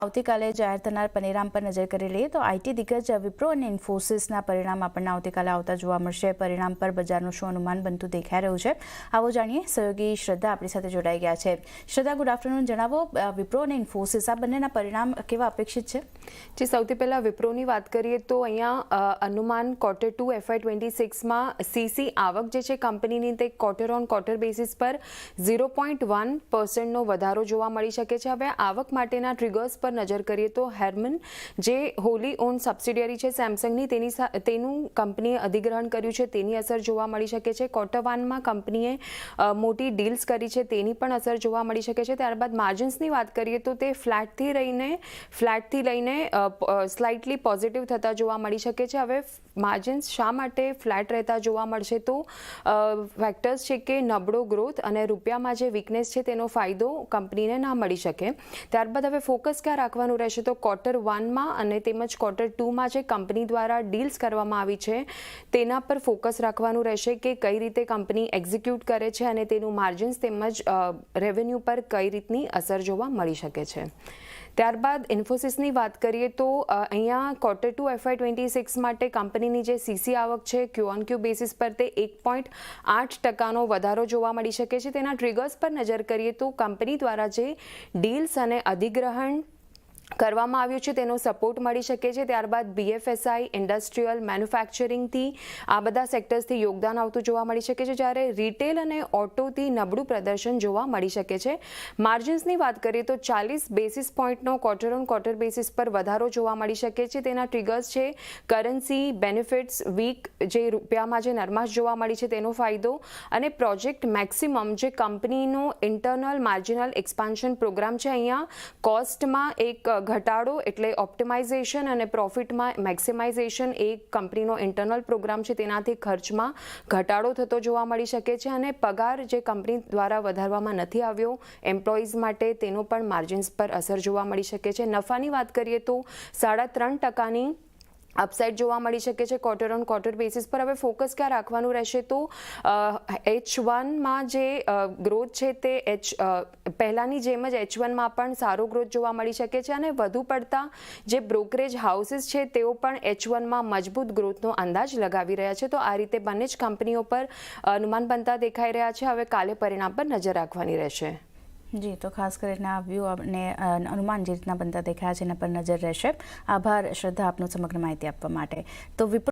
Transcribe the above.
આવતીકાલે જાહેર થનાર પરિણામ પર નજર કરી લઈએ તો આઈટી દિગ્ગજ વિપ્રો અને ઇન્ફોસિસના પરિણામ આપણને આવતીકાલે આવતા જોવા મળશે। પરિણામ પર બજારનું શું અનુમાન બનતું દેખાઈ રહ્યું છે, આવો જાણીએ। સહયોગી શ્રદ્ધા આપણી સાથે જોડાઈ ગયા છે। શ્રદ્ધા, ગુડ આફ્ટરનૂન। જણાવો, વિપ્રો અને ઇન્ફોસિસ આ બંનેના પરિણામ કેવા અપેક્ષિત છે? જે સૌથી પહેલાં વિપ્રોની વાત કરીએ તો અહીંયા અનુમાન Q2 FY26માં સીસી આવક જે છે કંપનીની તે ક્વાર્ટર ઓન ક્વાર્ટર બેસિસ પર 0.1%નો વધારો જોવા મળી શકે છે। હવે આવક માટેના ટ્રિગર્સ પર નજર કરીએ તો હેરમન જે હોલી ઓન સબસિડિયરી છે સેમસંગની તેનું કંપનીએ અધિગ્રહણ કર્યું છે, તેની અસર જોવા મળી શકે છે। Q1માં કંપનીએ મોટી ડીલ્સ કરી છે, તેની પણ અસર જોવા મળી શકે છે। ત્યારબાદ માર્જિન્સની વાત કરીએ તો તે ફ્લેટથી લઈને સ્લાઇટલી પોઝિટિવ થતા જોવા મળી શકે છે। હવે માર્જિન્સ શા માટે ફ્લેટ રહેતા જોવા મળશે તો ફેક્ટર્સ છે કે નબળો ગ્રોથ અને રૂપિયામાં જે વીકનેસ છે તેનો ફાયદો કંપનીને ના મળી શકે। ત્યારબાદ હવે ફોકસ ક્યાં રાખવાનું રહેશે તો Q1માં અને તેમજ Q2માં જે કંપની દ્વારા ડીલ્સ કરવામાં આવી છે તેના પર ફોકસ રાખવાનું રહેશે કે કઈ રીતે કંપની એક્ઝિક્યુટ કરે છે અને તેનું માર્જિન્સ તેમજ રેવન્યુ પર કઈ રીતની અસર જોવા મળી શકે છે। ત્યારબાદ ઇન્ફોસિસની વાત કરીએ તો અહીંયા Q2 FY26 માટે કંપનીની જે સીસી આવક છે Q1Q બેસિસ પર તે 1.8%નો વધારો જોવા મળી શકે છે। તેના ટ્રિગર્સ પર નજર કરીએ તો કંપની દ્વારા જે ડીલ્સ અને અધિગ્રહણ કરવામાં આવ્યું છે તેનો સપોર્ટ મળી શકે છે। ત્યારબાદ BFSI, ઇન્ડસ્ટ્રીયલ, મેન્યુફેક્ચરિંગથી આ બધા સેક્ટર્સથી યોગદાન આવતું જોવા મળી શકે છે, જ્યારે રિટેલ અને ઓટોથી નબળું પ્રદર્શન જોવા મળી શકે છે। માર્જિન્સની વાત કરીએ તો 40 બેસિસ પોઈન્ટનો ક્વાર્ટર ઓન ક્વાર્ટર બેસિસ પર વધારો જોવા મળી શકે છે। તેના ટ્રિગર્સ છે કરન્સી, બેનિફિટ્સ, વીક જે રૂપિયામાં જે નરમાશ જોવા મળી છે તેનો ફાયદો અને પ્રોજેક્ટ મેક્સિમમ જે કંપનીનો ઇન્ટરનલ માર્જિનલ એક્સપાન્શન પ્રોગ્રામ છે। અહીંયા કોસ્ટમાં એક ઘટાડો એટલે ઓપ્ટિમાઇઝેશન અને પ્રોફિટમાં મેક્સિમાઇઝેશન એક કંપનીનો ઇન્ટરનલ પ્રોગ્રામ છે, તેનાથી ખર્ચમાં ઘટાડો થતો જોવા મળી શકે છે અને પગાર જે કંપની દ્વારા વધારવામાં નથી આવ્યો એમ્પ્લોઈઝ માટે તેનો પણ માર્જિન્સ પર અસર જોવા મળી શકે છે। નફાની વાત કરીએ તો 3.5%ની અપસાઇડ જોવા મળી શકે છે ક્વાર્ટર ઓન ક્વાર્ટર બેસિસ પર। હવે ફોકસ ક્યાં રાખવાનું રહેશે તો H1માં જે ગ્રોથ છે તે પહેલાંની જેમ જ H1માં પણ સારો ગ્રોથ જોવા મળી શકે છે અને વધુ પડતા જે બ્રોકરેજ હાઉસીસ છે તેઓ પણ H1માં મજબૂત ગ્રોથનો અંદાજ લગાવી રહ્યા છે। તો આ રીતે બંને જ કંપનીઓ પર અનુમાન બનતા દેખાઈ રહ્યા છે। હવે કાલે પરિણામ પર નજર રાખવાની રહેશે। જી, તો ખાસ કરીને આ વ્યૂ અને અનુમાન જે રીતના બનતા દેખાયા છે એના પર નજર રહેશે। આભાર શ્રદ્ધા, આપનો સમગ્ર માહિતી આપવા માટે। તો વિપ્રો